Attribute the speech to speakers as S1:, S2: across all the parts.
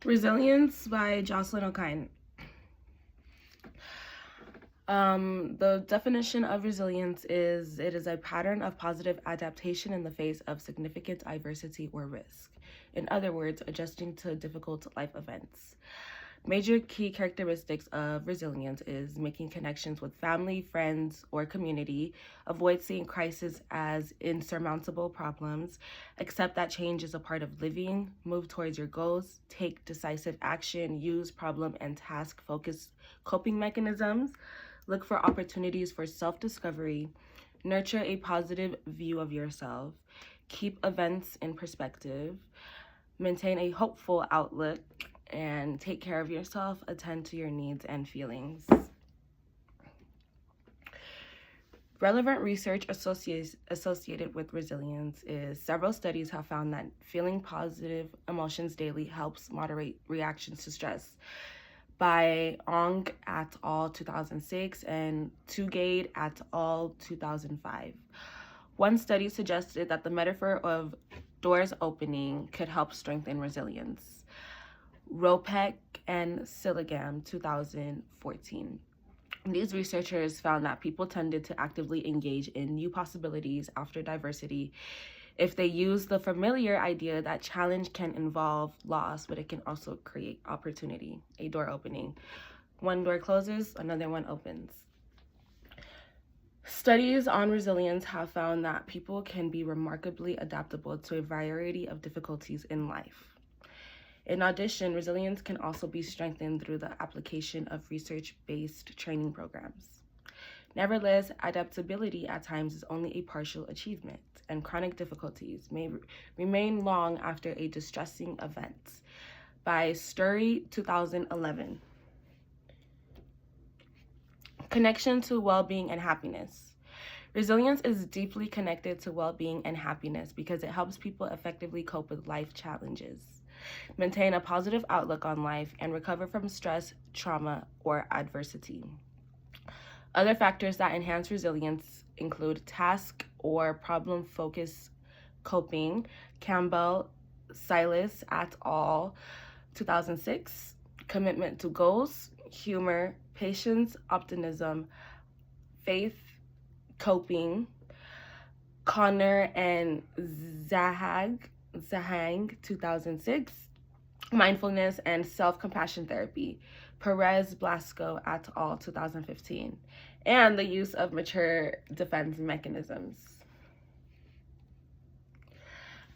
S1: Resilience by Joslyn Okine. The definition of resilience is it is a pattern of positive adaptation in the face of significant adversity or risk. In other words, adjusting to difficult life events. Major key characteristics of resilience is making connections with family, friends, or community, avoid seeing crisis as insurmountable problems, accept that change is a part of living, move towards your goals, take decisive action, use problem and task focused coping mechanisms, look for opportunities for self-discovery, nurture a positive view of yourself, keep events in perspective, maintain a hopeful outlook, and take care of yourself, attend to your needs and feelings. Relevant research associated with resilience is several studies have found that feeling positive emotions daily helps moderate reactions to stress. By Ong et al. 2006 and Tugade et al. 2005. One study suggested that the metaphor of doors opening could help strengthen resilience. Ropek and Silligam, 2014. These researchers found that people tended to actively engage in new possibilities after diversity if they use the familiar idea that challenge can involve loss, but it can also create opportunity, a door opening. One door closes, another one opens. Studies on resilience have found that people can be remarkably adaptable to a variety of difficulties in life. In addition, resilience can also be strengthened through the application of research-based training programs. Nevertheless, adaptability at times is only a partial achievement, and chronic difficulties may remain long after a distressing event. By Sturry, 2011. Connection to well-being and happiness. Resilience is deeply connected to well-being and happiness because it helps people effectively cope with life challenges, maintain a positive outlook on life, and recover from stress, trauma, or adversity. Other factors that enhance resilience include task or problem-focused coping, Campbell, Silas et al. 2006, commitment to goals, humor, patience, optimism, faith, coping, Connor and Zahang, 2006, mindfulness and self-compassion therapy, Perez Blasco et al. 2015, and the use of mature defense mechanisms.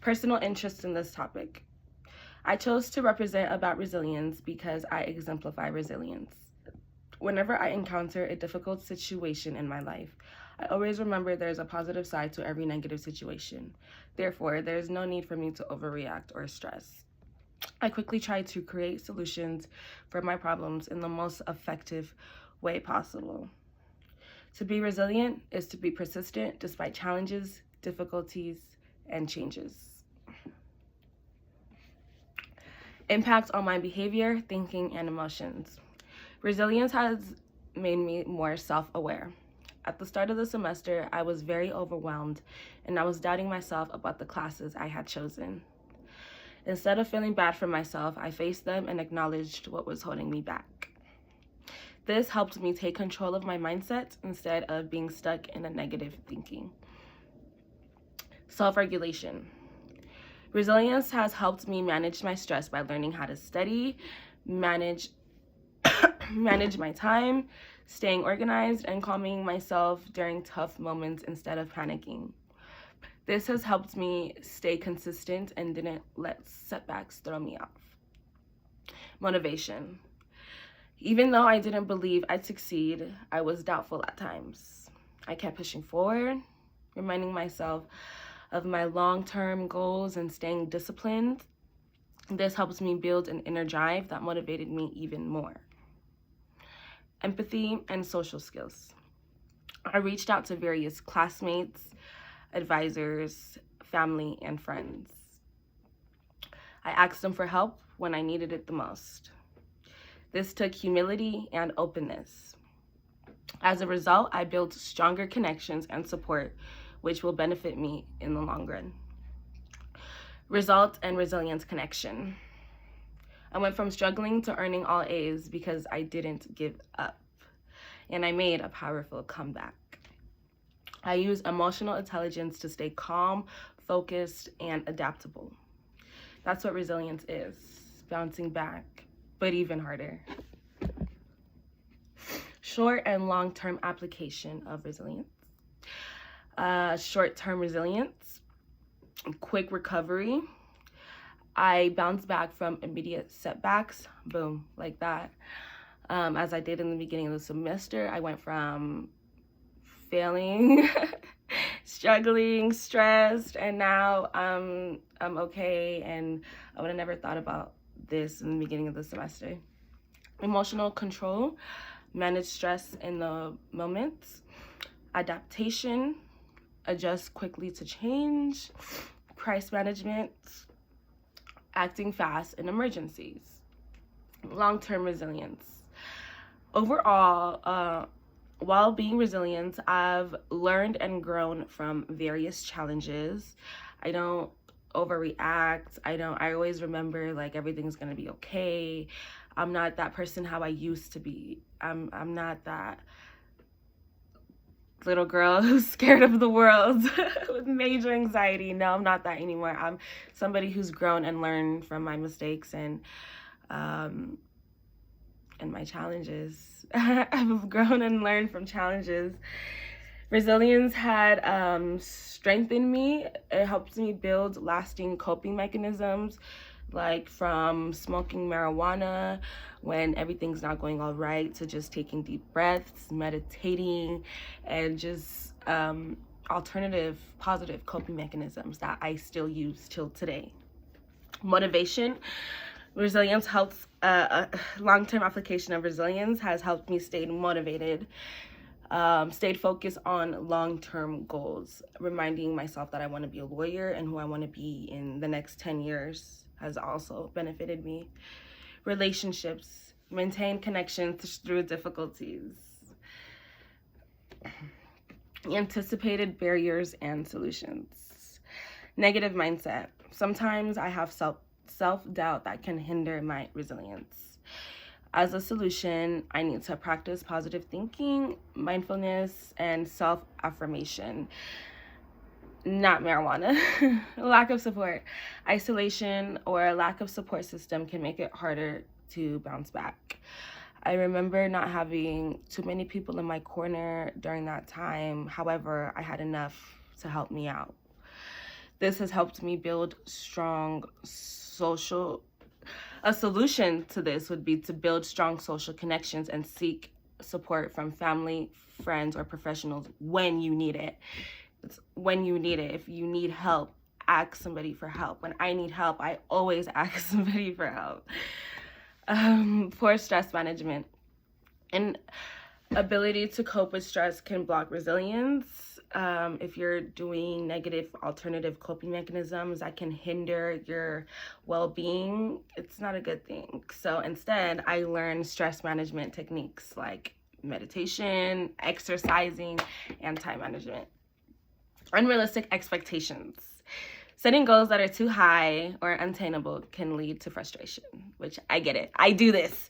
S1: Personal interest in this topic. I chose to represent about resilience because I exemplify resilience. Whenever I encounter a difficult situation in my life, I always remember there's a positive side to every negative situation. Therefore, there is no need for me to overreact or stress. I quickly try to create solutions for my problems in the most effective way possible. To be resilient is to be persistent despite challenges, difficulties, and changes. Impact on my behavior, thinking, and emotions. Resilience has made me more self-aware. At the start of the semester, I was very overwhelmed, and I was doubting myself about the classes I had chosen. Instead of feeling bad for myself, I faced them and acknowledged what was holding me back. This helped me take control of my mindset instead of being stuck in a negative thinking. Self-regulation. Resilience has helped me manage my stress by learning how to study, manage my time, staying organized, and calming myself during tough moments instead of panicking. This has helped me stay consistent and didn't let setbacks throw me off. Motivation. Even though I didn't believe I'd succeed, I was doubtful at times. I kept pushing forward, reminding myself of my long-term goals and staying disciplined. This helps me build an inner drive that motivated me even more. Empathy and social skills. I reached out to various classmates, advisors, family, and friends. I asked them for help when I needed it the most. This took humility and openness. As a result, I built stronger connections and support, which will benefit me in the long run. Result and resilience connection. I went from struggling to earning all A's because I didn't give up. And I made a powerful comeback. I use emotional intelligence to stay calm, focused, and adaptable. That's what resilience is, bouncing back, but even harder. Short and long-term application of resilience. Short-term resilience, quick recovery. I bounce back from immediate setbacks, boom, like that. As I did in the beginning of the semester, I went from failing, struggling, stressed, and now I'm okay, and I would have never thought about this in the beginning of the semester. Emotional control, manage stress in the moment. Adaptation, adjust quickly to change. Crisis management, acting fast in emergencies. Long-term resilience. Overall, while being resilient, I've learned and grown from various challenges. I don't overreact. I always remember like everything's gonna be okay. I'm not that person how I used to be. I'm not that little girl who's scared of the world with major anxiety. No, I'm not that anymore. I'm somebody who's grown and learned from my mistakes and my challenges. I've grown and learned from challenges. Resilience had strengthened me. It helps me build lasting coping mechanisms, like from smoking marijuana when everything's not going all right to just taking deep breaths, meditating, and just alternative positive coping mechanisms that I still use till today. Motivation. Resilience helps, long-term application of resilience has helped me stay motivated, stayed focused on long-term goals, reminding myself that I want to be a lawyer and who I want to be in the next 10 years has also benefited me. Relationships, maintain connections through difficulties. Anticipated barriers and solutions. Negative mindset. Sometimes I have self-doubt that can hinder my resilience. As a solution, I need to practice positive thinking, mindfulness, and self-affirmation. Not marijuana. Lack of support. Isolation or a lack of support system can make it harder to bounce back. I remember not having too many people in my corner during that time. However, I had enough to help me out. This has helped me build strong a solution to this would be to build strong social connections and seek support from family, friends, or professionals when you need it. It's when you need it. If you need help, ask somebody for help. When I need help, I always ask somebody for help. Poor stress management. An ability to cope with stress can block resilience. If you're doing negative alternative coping mechanisms that can hinder your well-being, it's not a good thing. So instead, I learned stress management techniques like meditation, exercising, and time management. Unrealistic expectations. Setting goals that are too high or unattainable can lead to frustration, which I get it. I do this.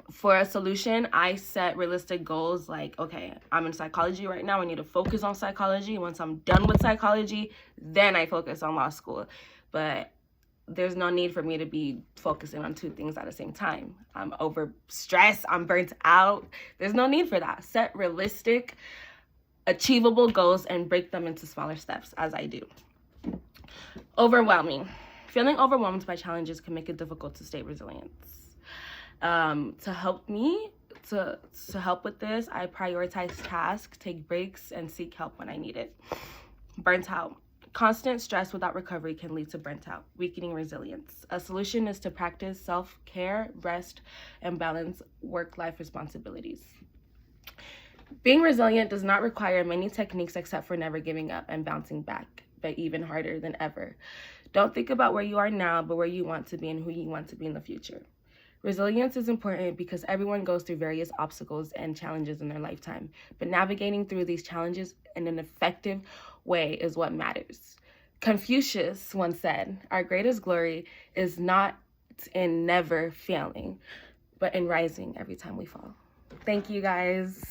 S1: For a solution, I set realistic goals like, okay, I'm in psychology right now. I need to focus on psychology. Once I'm done with psychology, then I focus on law school. But there's no need for me to be focusing on two things at the same time. I'm overstressed. I'm burnt out. There's no need for that. Set realistic, achievable goals and break them into smaller steps, as I do. Overwhelming. Feeling overwhelmed by challenges can make it difficult to stay resilient. To help with this, I prioritize tasks, take breaks, and seek help when I need it. Burnt out. Constant stress without recovery can lead to burnt out, weakening resilience. A solution is to practice self-care, rest, and balance work-life responsibilities. Being resilient does not require many techniques except for never giving up and bouncing back, but even harder than ever. Don't think about where you are now, but where you want to be and who you want to be in the future. Resilience is important because everyone goes through various obstacles and challenges in their lifetime, but navigating through these challenges in an effective way is what matters. Confucius once said, "Our greatest glory is not in never failing, but in rising every time we fall." Thank you, guys.